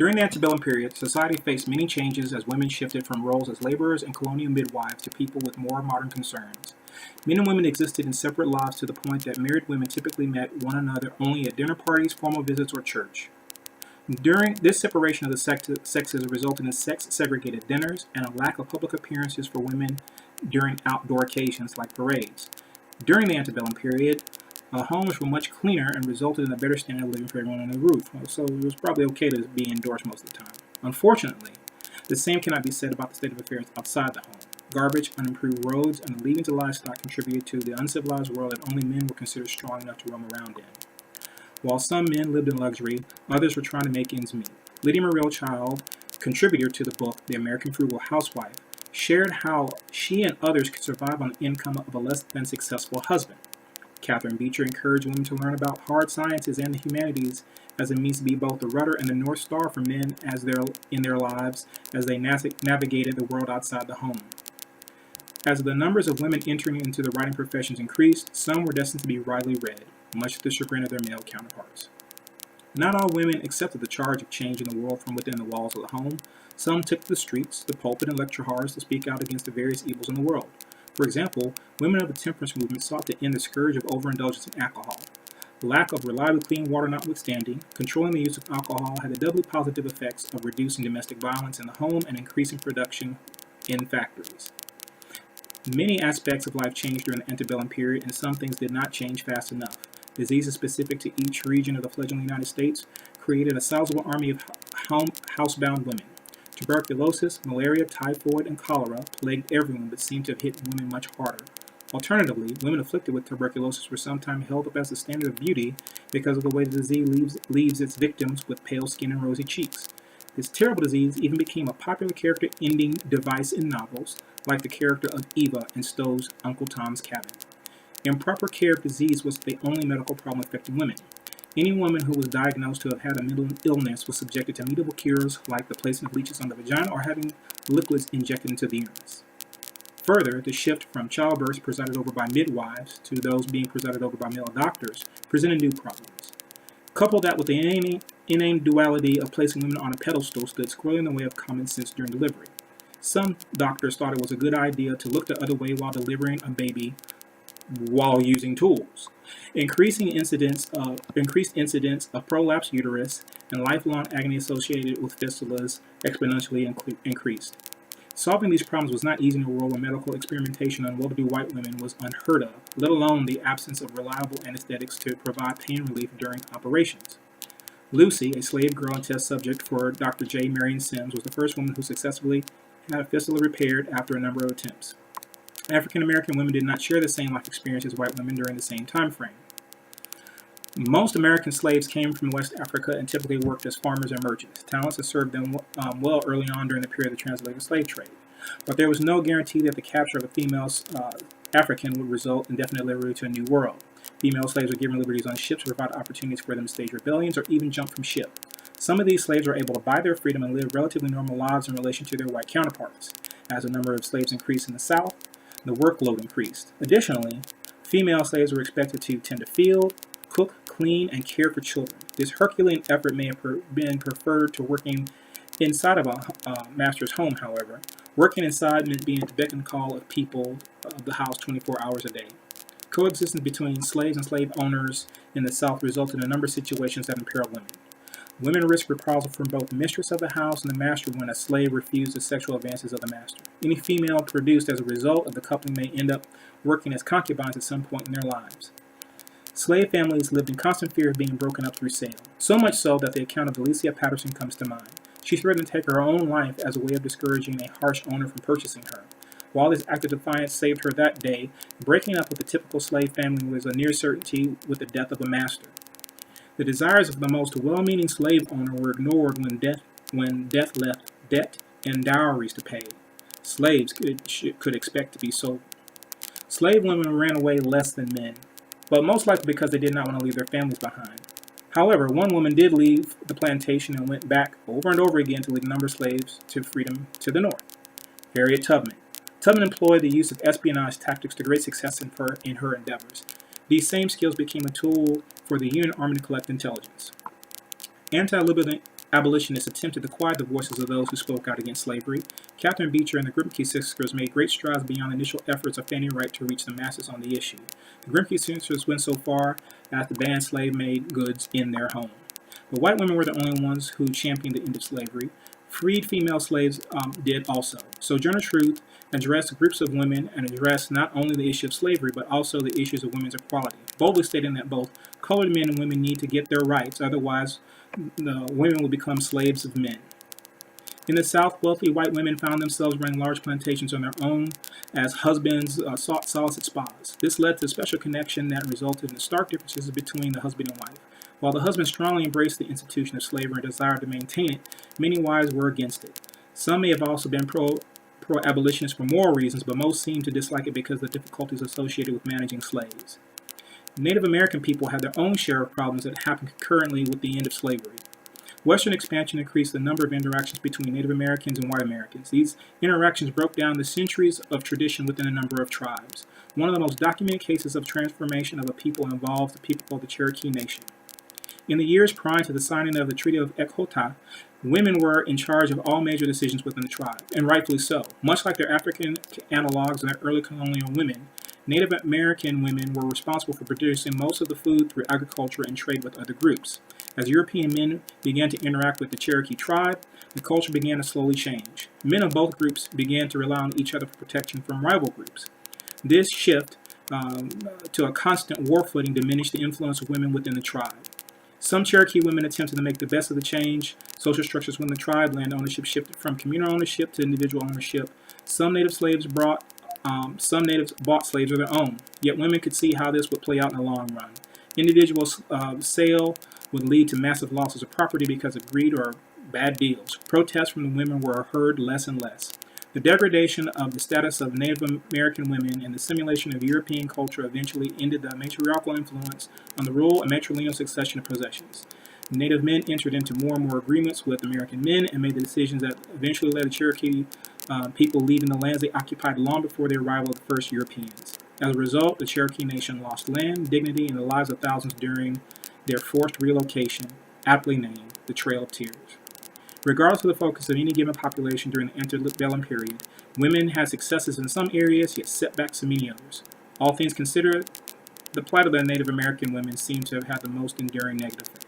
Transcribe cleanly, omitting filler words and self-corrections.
During the antebellum period, society faced many changes as women shifted from roles as laborers and colonial midwives to people with more modern concerns. Men and women existed in separate lives to the point that married women typically met one another only at dinner parties, formal visits, or church. During this separation of the sexes resulted in sex-segregated dinners and a lack of public appearances for women during outdoor occasions like parades. During the antebellum period, homes were much cleaner and resulted in a better standard of living for everyone under the roof, so it was probably okay to be indoors most of the time. Unfortunately, the same cannot be said about the state of affairs outside the home. Garbage, unimproved roads, and the leavings of livestock contributed to the uncivilized world that only men were considered strong enough to roam around in. While some men lived in luxury, others were trying to make ends meet. Lydia Marie Child, contributor to the book The American Frugal Housewife, shared how she and others could survive on the income of a less than successful husband. Catherine Beecher encouraged women to learn about hard sciences and the humanities as a means to be both the rudder and the North Star for men in their lives as they navigated the world outside the home. As the numbers of women entering into the writing professions increased, some were destined to be widely read, much to the chagrin of their male counterparts. Not all women accepted the charge of changing the world from within the walls of the home. Some took to the streets, the pulpit, and lecture halls to speak out against the various evils in the world. For example, women of the temperance movement sought to end the scourge of overindulgence in alcohol. The lack of reliably clean water notwithstanding, controlling the use of alcohol had the doubly positive effects of reducing domestic violence in the home and increasing production in factories. Many aspects of life changed during the antebellum period, and some things did not change fast enough. Diseases specific to each region of the fledgling United States created a sizable army of housebound women. Tuberculosis, malaria, typhoid, and cholera plagued everyone but seemed to have hit women much harder. Alternatively, women afflicted with tuberculosis were sometimes held up as the standard of beauty because of the way the disease leaves its victims with pale skin and rosy cheeks. This terrible disease even became a popular character-ending device in novels, like the character of Eva in Stowe's Uncle Tom's Cabin. Improper care of disease was the only medical problem affecting women. Any woman who was diagnosed to have had a mental illness was subjected to immediate cures like the placing of leeches on the vagina or having liquids injected into the uterus. Further, the shift from childbirths presided over by midwives to those being presided over by male doctors presented new problems. Couple that with the inane duality of placing women on a pedestal stood squarely in the way of common sense during delivery. Some doctors thought it was a good idea to look the other way while delivering a baby while using tools. Increased incidence of prolapsed uterus and lifelong agony associated with fistulas exponentially increased. Solving these problems was not easy in a world where medical experimentation on well-to-do white women was unheard of, let alone the absence of reliable anesthetics to provide pain relief during operations. Lucy, a slave girl and test subject for Dr. J. Marion Sims, was the first woman who successfully had a fistula repaired after a number of attempts. African American women did not share the same life experience as white women during the same time frame. Most American slaves came from West Africa and typically worked as farmers and merchants. Talents had served them well early on during the period of the transatlantic slave trade. But there was no guarantee that the capture of a female African would result in definite liberty to a new world. Female slaves were given liberties on ships to provide opportunities for them to stage rebellions or even jump from ship. Some of these slaves were able to buy their freedom and live relatively normal lives in relation to their white counterparts. As the number of slaves increased in the South, the workload increased. Additionally, female slaves were expected to tend the field, cook, clean, and care for children. This Herculean effort may have been preferred to working inside of a master's home, however. Working inside meant being at the beck and call of people of the house 24 hours a day. Coexistence between slaves and slave owners in the South resulted in a number of situations that imperiled women. Women risked reprisal from both the mistress of the house and the master when a slave refused the sexual advances of the master. Any female produced as a result of the coupling may end up working as concubines at some point in their lives. Slave families lived in constant fear of being broken up through sale, so much so that the account of Alicia Patterson comes to mind. She threatened to take her own life as a way of discouraging a harsh owner from purchasing her. While this act of defiance saved her that day, breaking up with the typical slave family was a near certainty with the death of a master. The desires of the most well-meaning slave owner were ignored when death left debt and dowries to pay. Slaves could expect to be sold. Slave women ran away less than men, but most likely because they did not want to leave their families behind. However, one woman did leave the plantation and went back over and over again to lead a number of slaves to freedom to the north. Harriet Tubman. Tubman employed the use of espionage tactics to great success in her endeavors. These same skills became a tool for the Union Army to collect intelligence. abolitionists attempted to quiet the voices of those who spoke out against slavery, Catherine Beecher and the Grimke sisters made great strides beyond the initial efforts of Fanny Wright to reach the masses on the issue. The Grimke sisters went so far as to ban slave-made goods in their home. But white women were the only ones who championed the end of slavery. Freed female slaves did also. Sojourner Truth addressed groups of women and addressed not only the issue of slavery, but also the issues of women's equality, boldly stating that both colored men and women need to get their rights, otherwise the women will become slaves of men. In the South, wealthy white women found themselves running large plantations on their own as husbands sought solace at spas. This led to a special connection that resulted in stark differences between the husband and wife. While the husband strongly embraced the institution of slavery and desired to maintain it, many wives were against it. Some may have also been pro-abolitionists for moral reasons, but most seemed to dislike it because of the difficulties associated with managing slaves. Native American people had their own share of problems that happened concurrently with the end of slavery. Western expansion increased the number of interactions between Native Americans and white Americans. These interactions broke down the centuries of tradition within a number of tribes. One of the most documented cases of transformation of a people involves the people of the Cherokee Nation. In the years prior to the signing of the Treaty of Echota, women were in charge of all major decisions within the tribe, and rightfully so. Much like their African analogs and their early colonial women, Native American women were responsible for producing most of the food through agriculture and trade with other groups. As European men began to interact with the Cherokee tribe, the culture began to slowly change. Men of both groups began to rely on each other for protection from rival groups. This shift to a constant war footing diminished the influence of women within the tribe. Some Cherokee women attempted to make the best of the change. Social structures within the tribe, land ownership shifted from communal ownership to individual ownership. Some natives bought slaves of their own, yet women could see how this would play out in the long run. Individual sale would lead to massive losses of property because of greed or bad deals. Protests from the women were heard less and less. The degradation of the status of Native American women and the simulation of European culture eventually ended the matriarchal influence on the rule and matrilineal succession of possessions. Native men entered into more and more agreements with American men and made the decisions that eventually led to Cherokee people leaving the lands they occupied long before the arrival of the first Europeans. As a result, the Cherokee Nation lost land, dignity, and the lives of thousands during their forced relocation, aptly named the Trail of Tears. Regardless of the focus of any given population during the antebellum period, women had successes in some areas, yet setbacks in many others. All things considered, the plight of the Native American women seems to have had the most enduring negative effect.